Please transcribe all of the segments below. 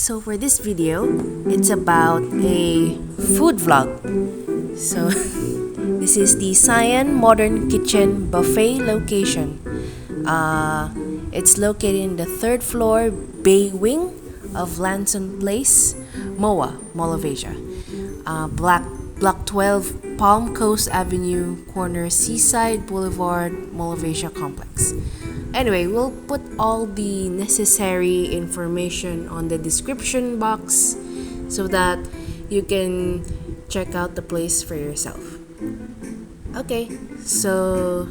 So for this video, it's about a food vlog. So this is the Cyan Modern Kitchen buffet location. It's located in the third floor bay wing of Lanson Place, MOA, Mall of Asia. Block 12, Palm Coast Avenue, corner Seaside, Boulevard, Mall of Asia complex. Anyway, we'll put all the necessary information on the description box so that you can check out the place for yourself. Okay, so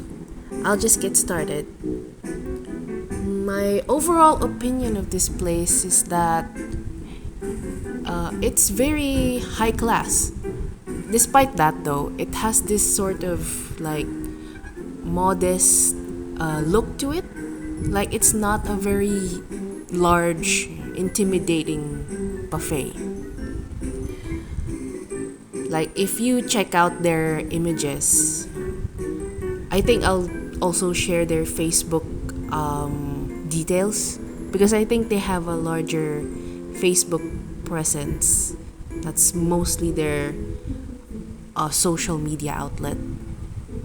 I'll just get started. My overall opinion of this place is that it's very high class. Despite that, though, it has this sort of like modest look to it. Like it's not a very large, intimidating buffet. Like if you check out their images, I think I'll also share their Facebook details because I think they have a larger Facebook presence. That's mostly their social media outlet.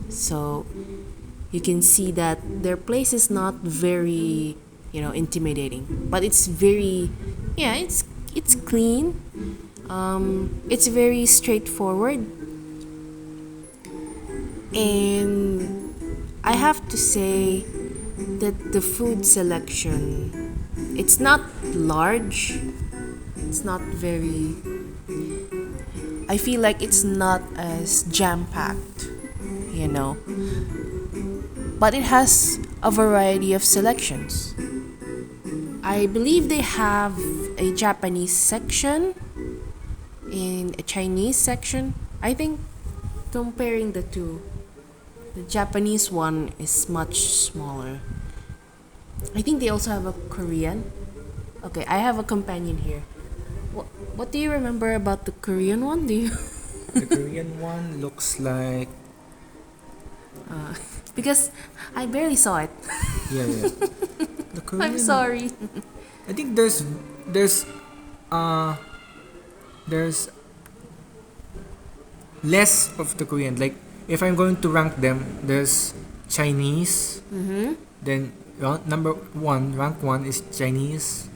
So you can see that their place is not very, intimidating, but it's very, it's clean. It's very straightforward, and I have to say that the food selection, it's not large. It's not very. I feel like it's not as jam-packed, but it has a variety of selections. I believe they have a Japanese section and a Chinese section. I think comparing the two, the Japanese one is much smaller. I think they also have a Korean. Okay, I have a companion here. What do you remember about the Korean one? Do you? The Korean one looks like Because I barely saw it. yeah. The Korean. I'm sorry. I think there's less of the Korean. Like if I'm going to rank them, there's Chinese. Then rank one is Chinese.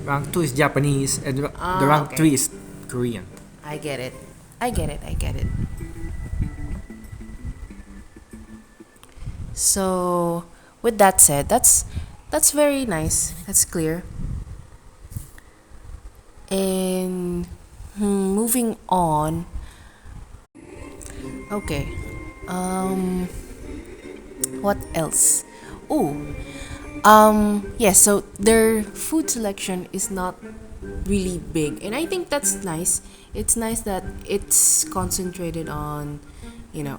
Rank 2 is Japanese, and the rank Okay. 3 is Korean. I get it. I get it. So, with that said, that's very nice. That's clear. And moving on. Okay. What else? Oh, so their food selection is not really big, and I think that's nice. It's nice that it's concentrated on,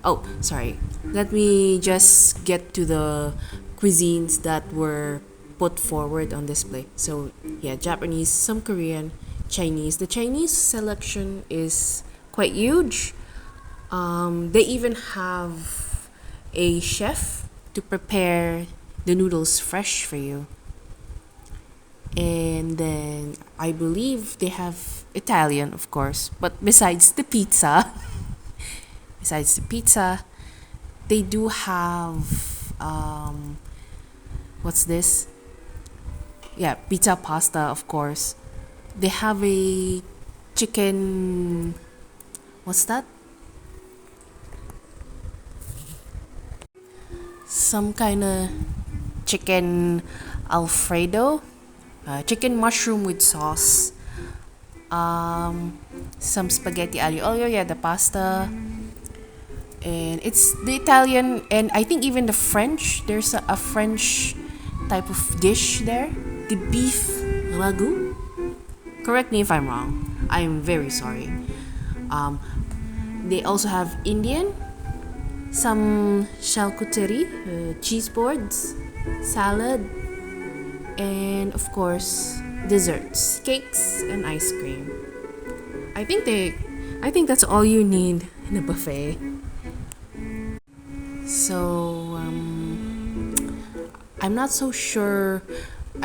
Oh, sorry. Let me just get to the cuisines that were put forward on display. So yeah, Japanese, some Korean, Chinese. The Chinese selection is quite huge. They even have a chef to prepare the noodles fresh for you. And then I believe they have Italian, of course. But besides the pizza, they do have what's this? Yeah, pizza pasta, of course. They have a chicken. What's that? Some kind of chicken Alfredo, chicken mushroom with sauce, some spaghetti aglio olio, yeah, the pasta, and it's the Italian, and I think even the French. There's a French type of dish there, the beef ragu. Correct me if I'm wrong. I'm very sorry. They also have Indian, some charcuterie, cheese boards, salad, and of course desserts, cakes, and ice cream. I think that's all you need in a buffet. So I'm not so sure.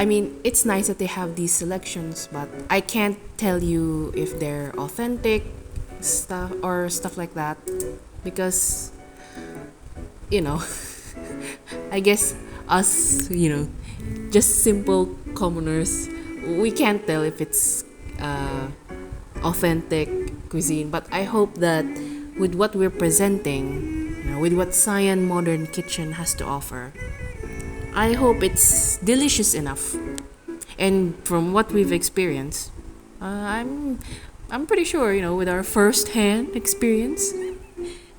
I mean, it's nice that they have these selections, but I can't tell you if they're authentic stuff or stuff like that because, you know, I guess us, just simple commoners, we can't tell if it's authentic cuisine. But I hope that with what we're presenting, with what Cyan Modern Kitchen has to offer, I hope it's delicious enough. And from what we've experienced, I'm pretty sure, with our first-hand experience,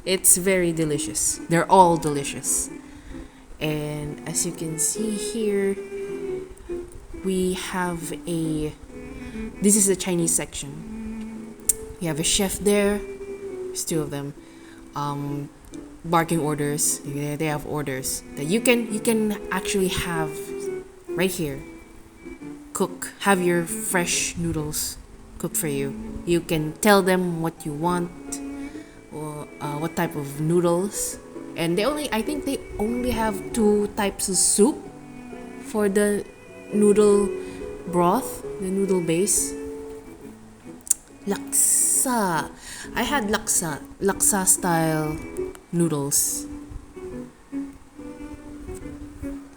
it's very delicious. They're all delicious. And as you can see here, we have this is the Chinese section. We have a chef there. There's two of them. Barking orders. They have orders that you can actually have right here. Have your fresh noodles cooked for you. You can tell them what you want or what type of noodles. And I think they only have 2 types of soup for the noodle broth, the noodle base. Laksa. I had laksa style noodles.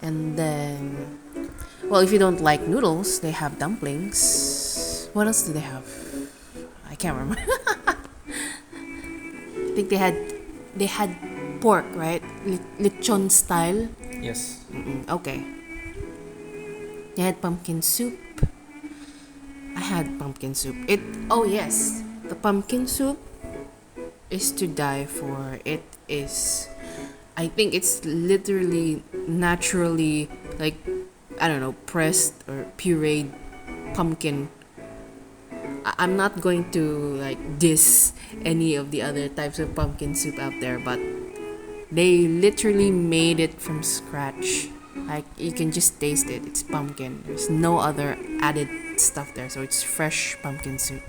And then, well, if you don't like noodles, they have dumplings. What else do they have? I can't remember. I think they had pork, right? Lechon style. Yes. Okay. They had pumpkin soup. I had pumpkin soup. Oh yes, the pumpkin soup is to die for. It is, I think it's literally naturally, like, I don't know, pressed or pureed pumpkin. I'm not going to like diss any of the other types of pumpkin soup out there, but they literally made it from scratch. Like, you can just taste it. It's pumpkin. There's no other added stuff there, so it's fresh pumpkin soup.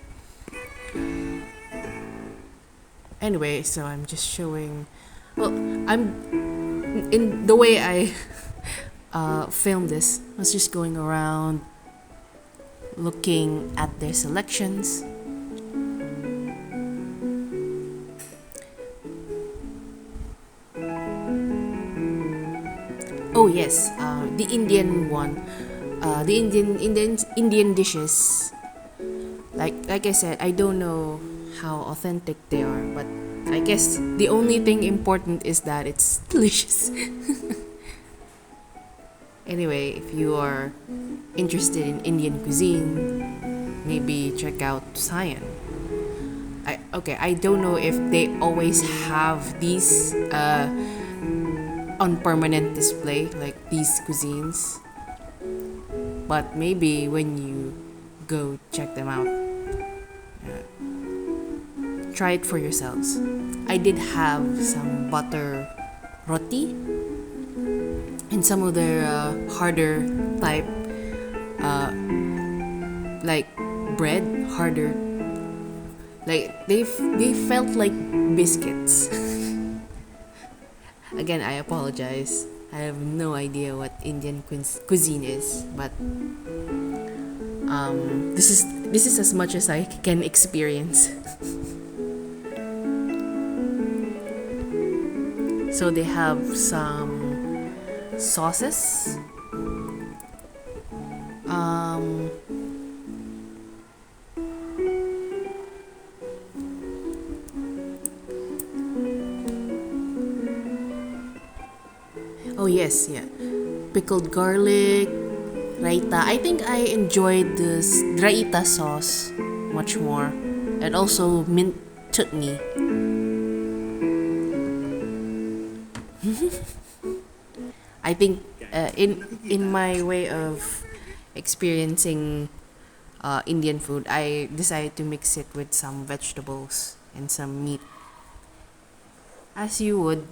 Anyway, so I'm just showing. Well, I'm in the way I filmed this. I was just going around looking at their selections. Oh yes, the Indian one, the Indian dishes. Like I said, I don't know how authentic they are, but I guess the only thing important is that it's delicious. Anyway, if you are interested in Indian cuisine, maybe check out Cyan. I don't know if they always have these on permanent display, like these cuisines, but maybe when you go check them out, try it for yourselves. I did have some butter roti and some of their harder type, like bread, harder. Like they felt like biscuits. Again, I apologize. I have no idea what Indian cuisine is, but this is as much as I can experience. So they have some sauces. Oh yes, yeah. Pickled garlic, raita. I think I enjoyed this raita sauce much more. And also mint chutney. I think in my way of experiencing Indian food, I decided to mix it with some vegetables and some meat. As you would.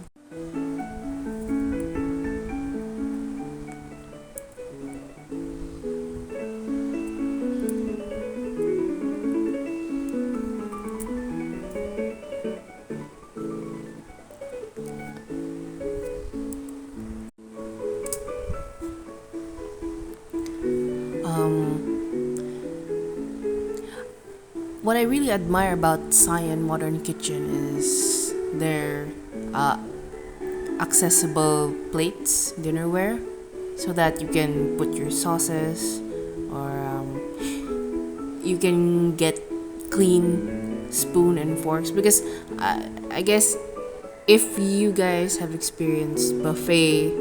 what I really admire about Cyan Modern Kitchen is their accessible plates, dinnerware, so that you can put your sauces, or you can get clean spoon and forks. Because I guess if you guys have experienced buffet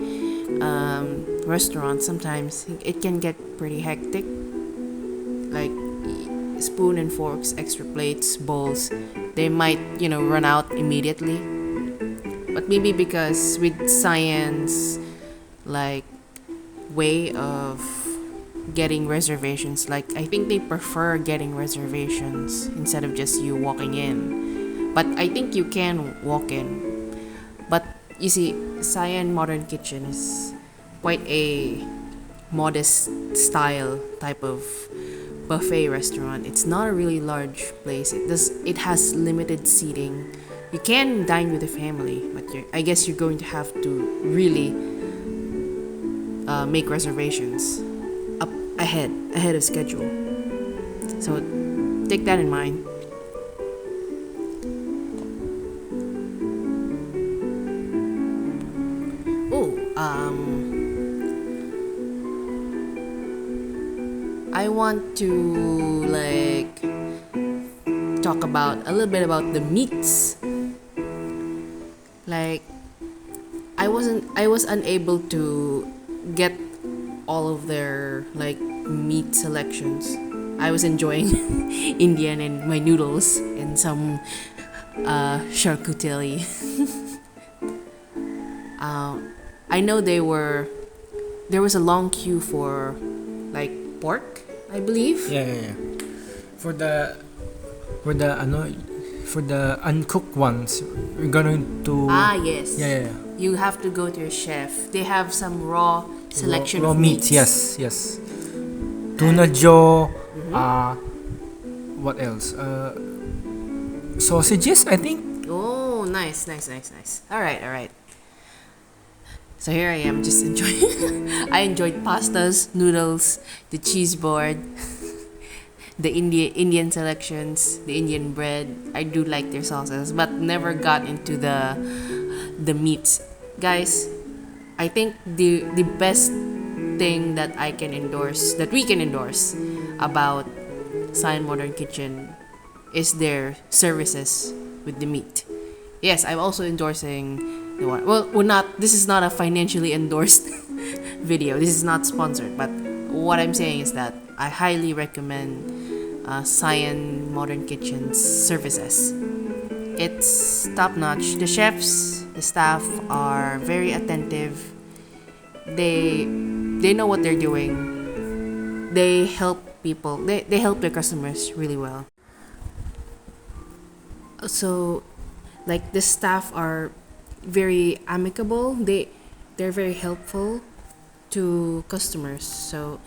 restaurants, sometimes it can get pretty hectic. Like spoon and forks, extra plates, bowls, they might run out immediately. But maybe because with science, like way of getting reservations, like I think they prefer getting reservations instead of just you walking in. But I think you can walk in. But you see, Cyan Modern Kitchen is quite a modest style type of buffet restaurant. It's not a really large place. It has limited seating. You can dine with the family, but I guess you're going to have to really make reservations up ahead of schedule. So take that in mind. Oh, I want to talk about a little bit about the meats. Like I was unable to get all of their meat selections. I was enjoying Indian and my noodles and some charcuterie. I know there was a long queue for pork, I believe. Yeah. For the uncooked ones, we're going to. Yes. Yeah. You have to go to your chef. They have some raw selection raw of meats. meats. Yes. Tuna jaw. What else? Sausages, I think. Oh, nice. All right. So here I am, just enjoying. I enjoyed pastas, noodles, the cheese board, the Indian selections, the Indian bread. I do like their sauces, but never got into the meats. Guys, I think the best thing that we can endorse about Cyan Modern Kitchen is their services with the meat. Yes, I'm also endorsing the one. Well, we're not. This is not a financially endorsed video. This is not sponsored. But what I'm saying is that I highly recommend Cyan Modern Kitchen's services. It's top notch. The chefs, the staff are very attentive. They know what they're doing. They help people. They help their customers really well. So the staff are very amicable. They're very helpful to customers. So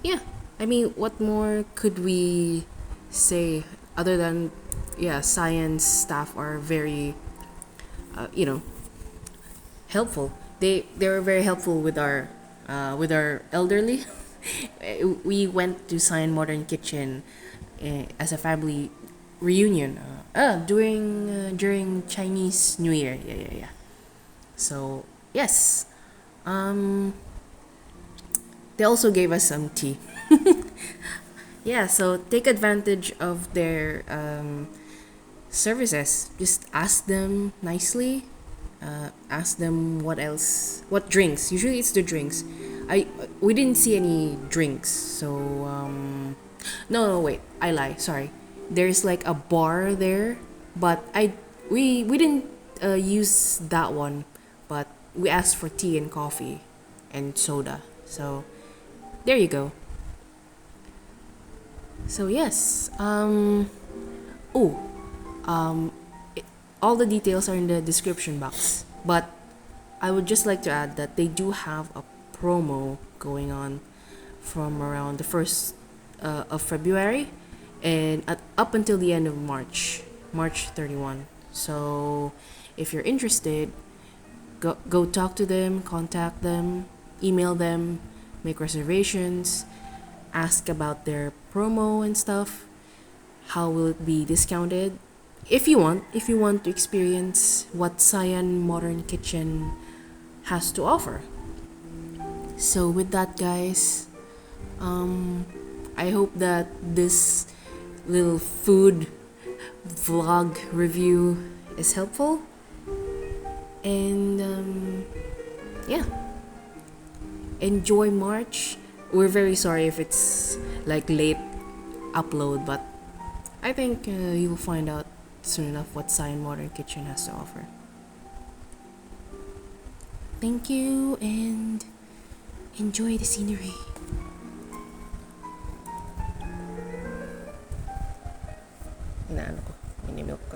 yeah, I mean, what more could we say other than science staff are very helpful. They were very helpful with our elderly. We went to Cyan Modern Kitchen as a family reunion during Chinese New Year. Yeah. So yes, they also gave us some tea. Yeah, so take advantage of their services. Just ask them nicely. Ask them what drinks. Usually it's the drinks. We didn't see any drinks, so no, wait, I lie. Sorry. There's a bar there, but we didn't use that one, but we asked for tea and coffee and soda. So there you go. So yes, all the details are in the description box. But I would just like to add that they do have a promo going on from around the 1st of February and up until the end of March 31. So if you're interested, go talk to them, contact them, email them, make reservations, ask about their promo and stuff. how will it be discounted? If you want to experience what Cyan Modern Kitchen has to offer. So with that, guys, I hope that this little food vlog review is helpful. And yeah, enjoy March. We're very sorry if it's like late upload, but I think you'll find out soon enough what Cyan Modern Kitchen has to offer. Thank you and enjoy the scenery. Inaano ko, minimilk ko.